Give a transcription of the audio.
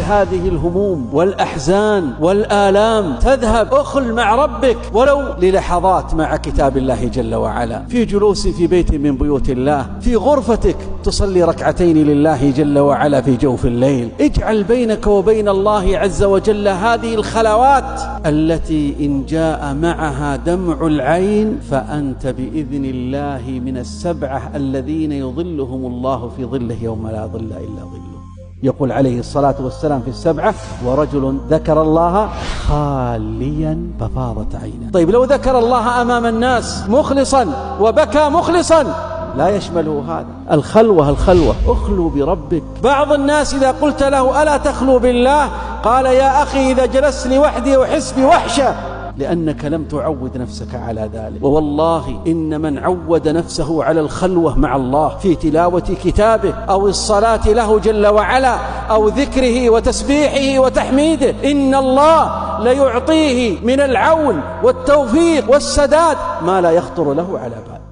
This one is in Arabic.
هذه الهموم والأحزان والآلام تذهب. أخل مع ربك ولو للحظات مع كتاب الله جل وعلا، في جلوس في بيت من بيوت الله، في غرفتك تصلي ركعتين لله جل وعلا في جوف الليل. اجعل بينك وبين الله عز وجل هذه الخلوات التي إن جاء معها دمع العين فأنت بإذن الله من السبعة الذين يظلهم الله في ظله يوم لا ظل إلا ظله. يقول عليه الصلاة والسلام في السبعة: ورجل ذكر الله خاليا ففاضت عينه. طيب لو ذكر الله أمام الناس مخلصا وبكى مخلصا لا يشمله هذا. الخلوة أخلو بربك. بعض الناس إذا قلت له ألا تخلو بالله قال: يا أخي إذا جلست لوحدي أحس بوحشة، لأنك لم تعود نفسك على ذلك. ووالله إن من عود نفسه على الخلوة مع الله في تلاوة كتابه أو الصلاة له جل وعلا أو ذكره وتسبيحه وتحميده، إن الله ليعطيه من العون والتوفيق والسداد ما لا يخطر له على بال.